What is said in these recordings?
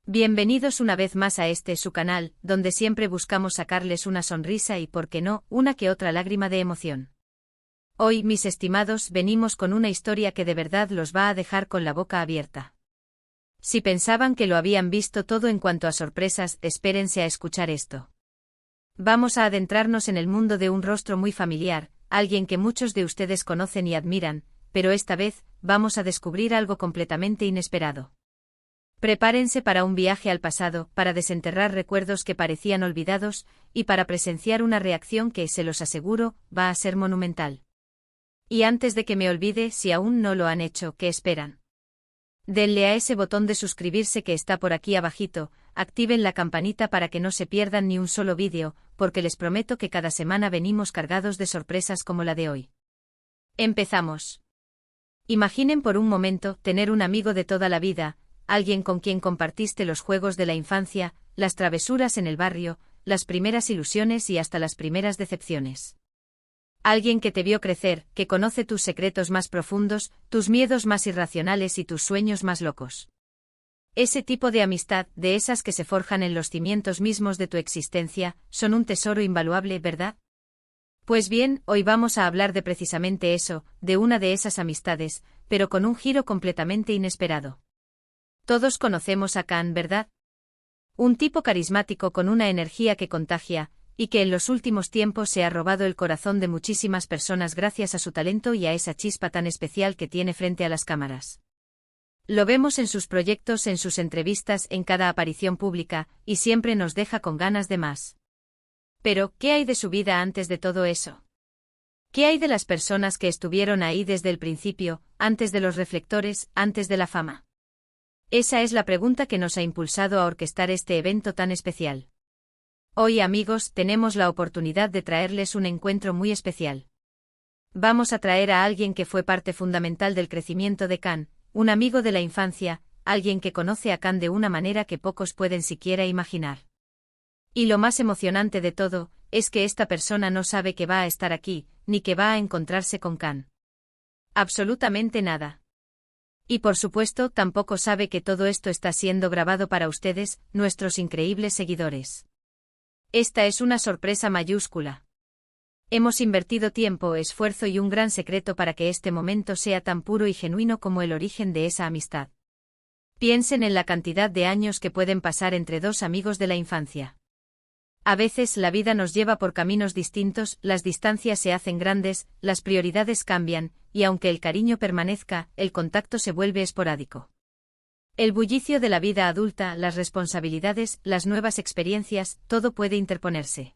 Bienvenidos una vez más a su canal, donde siempre buscamos sacarles una sonrisa y, por qué no, una que otra lágrima de emoción. Hoy, mis estimados, venimos con una historia que de verdad los va a dejar con la boca abierta. Si pensaban que lo habían visto todo en cuanto a sorpresas, espérense a escuchar esto. Vamos a adentrarnos en el mundo de un rostro muy familiar, alguien que muchos de ustedes conocen y admiran, pero esta vez, vamos a descubrir algo completamente inesperado. Prepárense para un viaje al pasado, para desenterrar recuerdos que parecían olvidados, y para presenciar una reacción que, se los aseguro, va a ser monumental. Y antes de que me olvide, si aún no lo han hecho, ¿qué esperan? Denle a ese botón de suscribirse que está por aquí abajito, activen la campanita para que no se pierdan ni un solo vídeo, porque les prometo que cada semana venimos cargados de sorpresas como la de hoy. Empezamos. Imaginen por un momento tener un amigo de toda la vida, alguien con quien compartiste los juegos de la infancia, las travesuras en el barrio, las primeras ilusiones y hasta las primeras decepciones. Alguien que te vio crecer, que conoce tus secretos más profundos, tus miedos más irracionales y tus sueños más locos. Ese tipo de amistad, de esas que se forjan en los cimientos mismos de tu existencia, son un tesoro invaluable, ¿verdad? Pues bien, hoy vamos a hablar de precisamente eso, de una de esas amistades, pero con un giro completamente inesperado. Todos conocemos a Khan, ¿verdad? Un tipo carismático con una energía que contagia, y que en los últimos tiempos se ha robado el corazón de muchísimas personas gracias a su talento y a esa chispa tan especial que tiene frente a las cámaras. Lo vemos en sus proyectos, en sus entrevistas, en cada aparición pública, y siempre nos deja con ganas de más. Pero, ¿qué hay de su vida antes de todo eso? ¿Qué hay de las personas que estuvieron ahí desde el principio, antes de los reflectores, antes de la fama? Esa es la pregunta que nos ha impulsado a orquestar este evento tan especial. Hoy, amigos, tenemos la oportunidad de traerles un encuentro muy especial. Vamos a traer a alguien que fue parte fundamental del crecimiento de Khan, un amigo de la infancia, alguien que conoce a Khan de una manera que pocos pueden siquiera imaginar. Y lo más emocionante de todo, es que esta persona no sabe que va a estar aquí, ni que va a encontrarse con Khan. Absolutamente nada. Y por supuesto, tampoco sabe que todo esto está siendo grabado para ustedes, nuestros increíbles seguidores. Esta es una sorpresa mayúscula. Hemos invertido tiempo, esfuerzo y un gran secreto para que este momento sea tan puro y genuino como el origen de esa amistad. Piensen en la cantidad de años que pueden pasar entre dos amigos de la infancia. A veces la vida nos lleva por caminos distintos, las distancias se hacen grandes, las prioridades cambian, y aunque el cariño permanezca, el contacto se vuelve esporádico. El bullicio de la vida adulta, las responsabilidades, las nuevas experiencias, todo puede interponerse.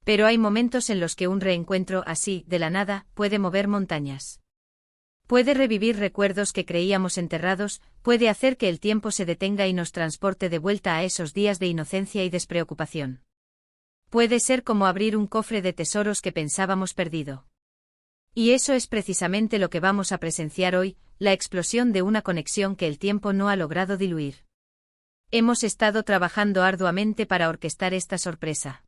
Pero hay momentos en los que un reencuentro así, de la nada, puede mover montañas. Puede revivir recuerdos que creíamos enterrados, puede hacer que el tiempo se detenga y nos transporte de vuelta a esos días de inocencia y despreocupación. Puede ser como abrir un cofre de tesoros que pensábamos perdido. Y eso es precisamente lo que vamos a presenciar hoy, la explosión de una conexión que el tiempo no ha logrado diluir. Hemos estado trabajando arduamente para orquestar esta sorpresa.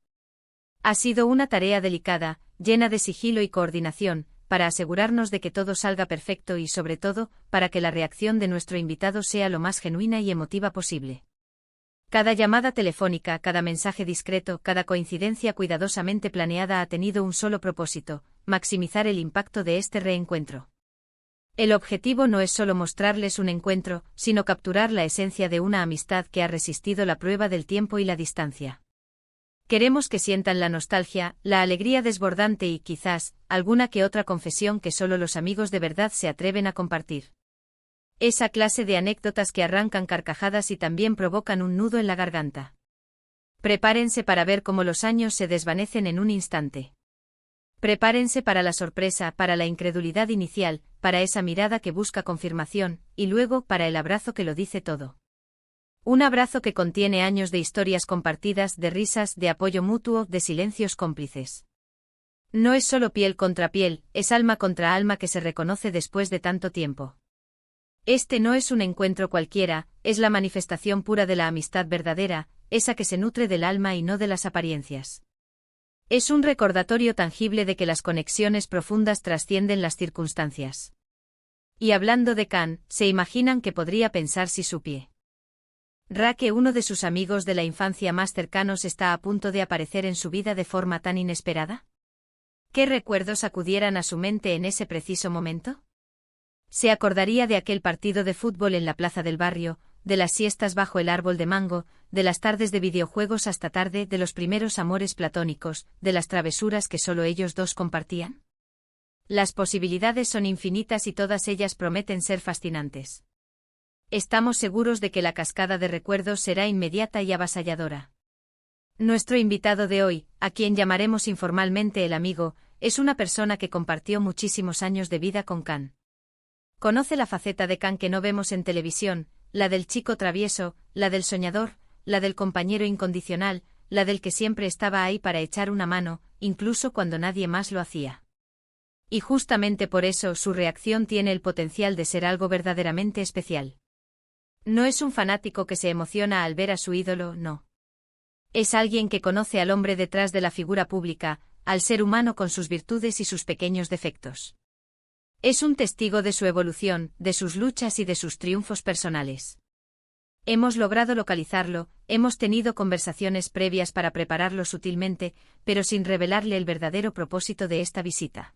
Ha sido una tarea delicada, llena de sigilo y coordinación, para asegurarnos de que todo salga perfecto y, sobre todo, para que la reacción de nuestro invitado sea lo más genuina y emotiva posible. Cada llamada telefónica, cada mensaje discreto, cada coincidencia cuidadosamente planeada ha tenido un solo propósito: maximizar el impacto de este reencuentro. El objetivo no es solo mostrarles un encuentro, sino capturar la esencia de una amistad que ha resistido la prueba del tiempo y la distancia. Queremos que sientan la nostalgia, la alegría desbordante y, quizás, alguna que otra confesión que solo los amigos de verdad se atreven a compartir. Esa clase de anécdotas que arrancan carcajadas y también provocan un nudo en la garganta. Prepárense para ver cómo los años se desvanecen en un instante. Prepárense para la sorpresa, para la incredulidad inicial, para esa mirada que busca confirmación, y luego para el abrazo que lo dice todo. Un abrazo que contiene años de historias compartidas, de risas, de apoyo mutuo, de silencios cómplices. No es solo piel contra piel, es alma contra alma que se reconoce después de tanto tiempo. Este no es un encuentro cualquiera, es la manifestación pura de la amistad verdadera, esa que se nutre del alma y no de las apariencias. Es un recordatorio tangible de que las conexiones profundas trascienden las circunstancias. Y hablando de Khan, ¿se imaginan qué podría pensar si supiera Que uno de sus amigos de la infancia más cercanos está a punto de aparecer en su vida de forma tan inesperada. ¿Qué recuerdos acudieran a su mente en ese preciso momento? Se acordaría de aquel partido de fútbol en la plaza del barrio, de las siestas bajo el árbol de mango, de las tardes de videojuegos hasta tarde, de los primeros amores platónicos, de las travesuras que solo ellos dos compartían. Las posibilidades son infinitas y todas ellas prometen ser fascinantes. Estamos seguros de que la cascada de recuerdos será inmediata y avasalladora. Nuestro invitado de hoy, a quien llamaremos informalmente el amigo, es una persona que compartió muchísimos años de vida con Can. Conoce la faceta de Can que no vemos en televisión, la del chico travieso, la del soñador, la del compañero incondicional, la del que siempre estaba ahí para echar una mano, incluso cuando nadie más lo hacía. Y justamente por eso su reacción tiene el potencial de ser algo verdaderamente especial. No es un fanático que se emociona al ver a su ídolo, no. Es alguien que conoce al hombre detrás de la figura pública, al ser humano con sus virtudes y sus pequeños defectos. Es un testigo de su evolución, de sus luchas y de sus triunfos personales. Hemos logrado localizarlo, hemos tenido conversaciones previas para prepararlo sutilmente, pero sin revelarle el verdadero propósito de esta visita.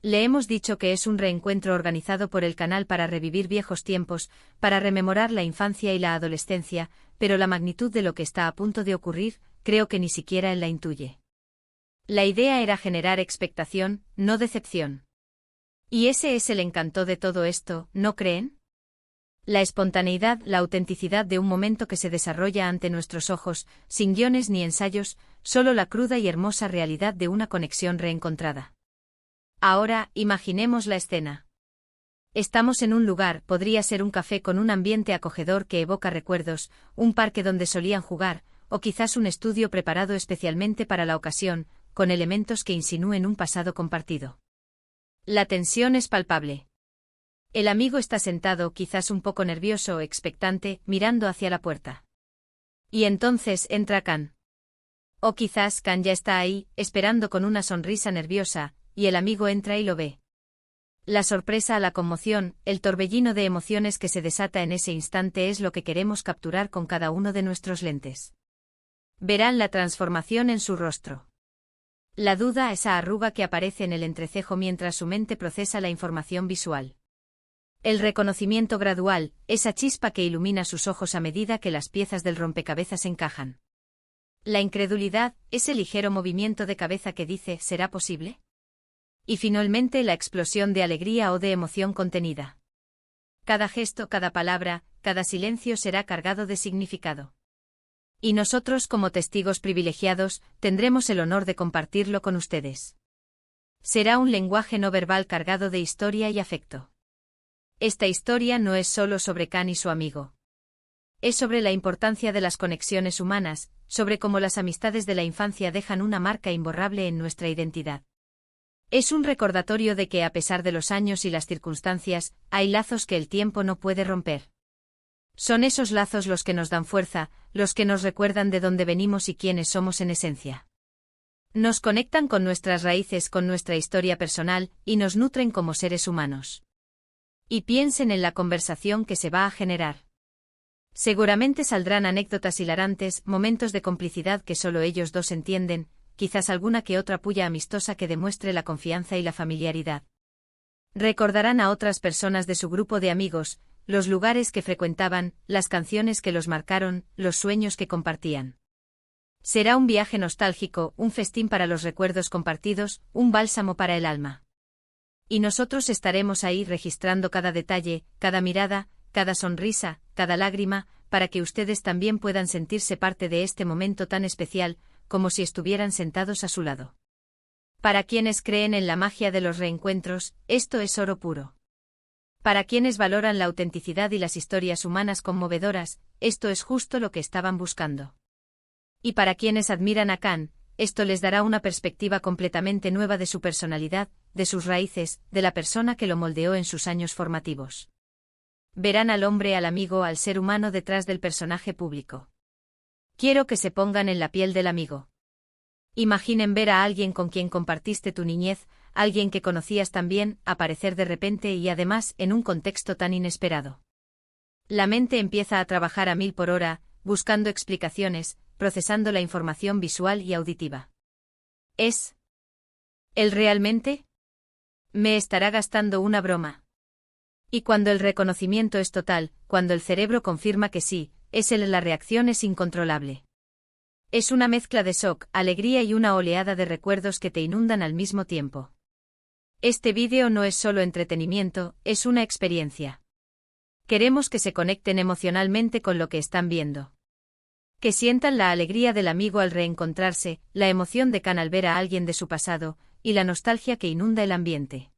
Le hemos dicho que es un reencuentro organizado por el canal para revivir viejos tiempos, para rememorar la infancia y la adolescencia, pero la magnitud de lo que está a punto de ocurrir, creo que ni siquiera él la intuye. La idea era generar expectación, no decepción. Y ese es el encanto de todo esto, ¿no creen? La espontaneidad, la autenticidad de un momento que se desarrolla ante nuestros ojos, sin guiones ni ensayos, solo la cruda y hermosa realidad de una conexión reencontrada. Ahora, imaginemos la escena. Estamos en un lugar, podría ser un café con un ambiente acogedor que evoca recuerdos, un parque donde solían jugar, o quizás un estudio preparado especialmente para la ocasión, con elementos que insinúen un pasado compartido. La tensión es palpable. El amigo está sentado, quizás un poco nervioso o expectante, mirando hacia la puerta. Y entonces entra Can. O quizás Can ya está ahí, esperando con una sonrisa nerviosa, y el amigo entra y lo ve. La sorpresa, la conmoción, el torbellino de emociones que se desata en ese instante es lo que queremos capturar con cada uno de nuestros lentes. Verán la transformación en su rostro. La duda, esa arruga que aparece en el entrecejo mientras su mente procesa la información visual. El reconocimiento gradual, esa chispa que ilumina sus ojos a medida que las piezas del rompecabezas encajan. La incredulidad, ese ligero movimiento de cabeza que dice, ¿será posible? Y finalmente la explosión de alegría o de emoción contenida. Cada gesto, cada palabra, cada silencio será cargado de significado. Y nosotros, como testigos privilegiados, tendremos el honor de compartirlo con ustedes. Será un lenguaje no verbal cargado de historia y afecto. Esta historia no es solo sobre Can y su amigo. Es sobre la importancia de las conexiones humanas, sobre cómo las amistades de la infancia dejan una marca imborrable en nuestra identidad. Es un recordatorio de que a pesar de los años y las circunstancias, hay lazos que el tiempo no puede romper. Son esos lazos los que nos dan fuerza, los que nos recuerdan de dónde venimos y quiénes somos en esencia. Nos conectan con nuestras raíces, con nuestra historia personal, y nos nutren como seres humanos. Y piensen en la conversación que se va a generar. Seguramente saldrán anécdotas hilarantes, momentos de complicidad que solo ellos dos entienden, quizás alguna que otra puya amistosa que demuestre la confianza y la familiaridad. Recordarán a otras personas de su grupo de amigos, los lugares que frecuentaban, las canciones que los marcaron, los sueños que compartían. Será un viaje nostálgico, un festín para los recuerdos compartidos, un bálsamo para el alma. Y nosotros estaremos ahí registrando cada detalle, cada mirada, cada sonrisa, cada lágrima, para que ustedes también puedan sentirse parte de este momento tan especial, como si estuvieran sentados a su lado. Para quienes creen en la magia de los reencuentros, esto es oro puro. Para quienes valoran la autenticidad y las historias humanas conmovedoras, esto es justo lo que estaban buscando. Y para quienes admiran a Can, esto les dará una perspectiva completamente nueva de su personalidad, de sus raíces, de la persona que lo moldeó en sus años formativos. Verán al hombre, al amigo, al ser humano detrás del personaje público. Quiero que se pongan en la piel del amigo. Imaginen ver a alguien con quien compartiste tu niñez, alguien que conocías tan bien, aparecer de repente y además en un contexto tan inesperado. La mente empieza a trabajar a 1000 por hora, buscando explicaciones, procesando la información visual y auditiva. ¿Es él realmente? ¿Me estará gastando una broma? Y cuando el reconocimiento es total, cuando el cerebro confirma que sí, es él, la reacción es incontrolable. Es una mezcla de shock, alegría y una oleada de recuerdos que te inundan al mismo tiempo. Este vídeo no es solo entretenimiento, es una experiencia. Queremos que se conecten emocionalmente con lo que están viendo. Que sientan la alegría del amigo al reencontrarse, la emoción de Can al ver a alguien de su pasado, y la nostalgia que inunda el ambiente.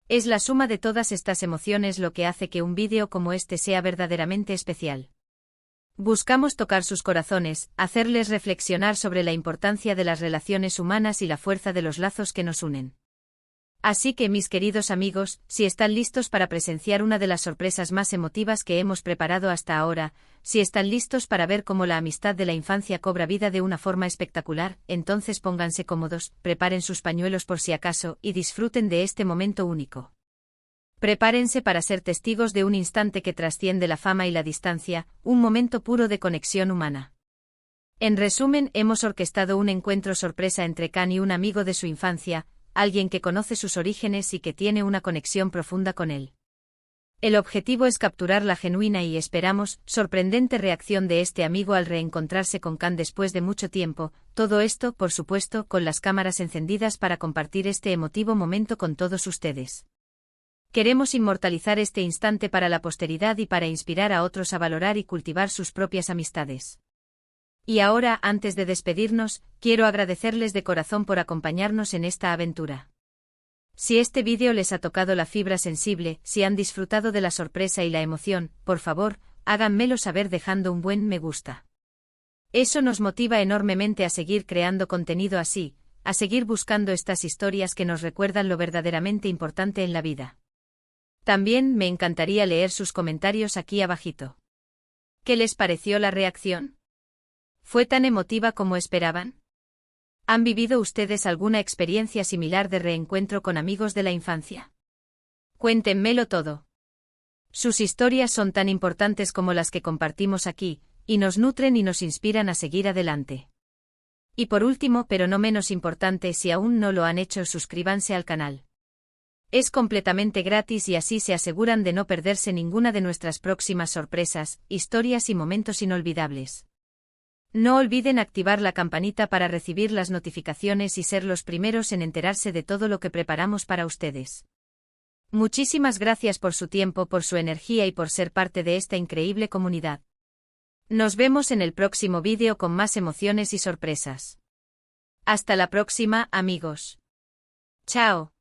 Es la suma de todas estas emociones lo que hace que un vídeo como este sea verdaderamente especial. Buscamos tocar sus corazones, hacerles reflexionar sobre la importancia de las relaciones humanas y la fuerza de los lazos que nos unen. Así que, mis queridos amigos, si están listos para presenciar una de las sorpresas más emotivas que hemos preparado hasta ahora, si están listos para ver cómo la amistad de la infancia cobra vida de una forma espectacular, entonces pónganse cómodos, preparen sus pañuelos por si acaso, y disfruten de este momento único. Prepárense para ser testigos de un instante que trasciende la fama y la distancia, un momento puro de conexión humana. En resumen, hemos orquestado un encuentro sorpresa entre Can y un amigo de su infancia, alguien que conoce sus orígenes y que tiene una conexión profunda con él. El objetivo es capturar la genuina y, esperamos, sorprendente reacción de este amigo al reencontrarse con Can después de mucho tiempo, todo esto, por supuesto, con las cámaras encendidas para compartir este emotivo momento con todos ustedes. Queremos inmortalizar este instante para la posteridad y para inspirar a otros a valorar y cultivar sus propias amistades. Y ahora, antes de despedirnos, quiero agradecerles de corazón por acompañarnos en esta aventura. Si este vídeo les ha tocado la fibra sensible, si han disfrutado de la sorpresa y la emoción, por favor, háganmelo saber dejando un buen me gusta. Eso nos motiva enormemente a seguir creando contenido así, a seguir buscando estas historias que nos recuerdan lo verdaderamente importante en la vida. También me encantaría leer sus comentarios aquí abajito. ¿Qué les pareció la reacción? ¿Fue tan emotiva como esperaban? ¿Han vivido ustedes alguna experiencia similar de reencuentro con amigos de la infancia? Cuéntenmelo todo. Sus historias son tan importantes como las que compartimos aquí, y nos nutren y nos inspiran a seguir adelante. Y por último, pero no menos importante, si aún no lo han hecho, suscríbanse al canal. Es completamente gratis y así se aseguran de no perderse ninguna de nuestras próximas sorpresas, historias y momentos inolvidables. No olviden activar la campanita para recibir las notificaciones y ser los primeros en enterarse de todo lo que preparamos para ustedes. Muchísimas gracias por su tiempo, por su energía y por ser parte de esta increíble comunidad. Nos vemos en el próximo vídeo con más emociones y sorpresas. Hasta la próxima, amigos. Chao.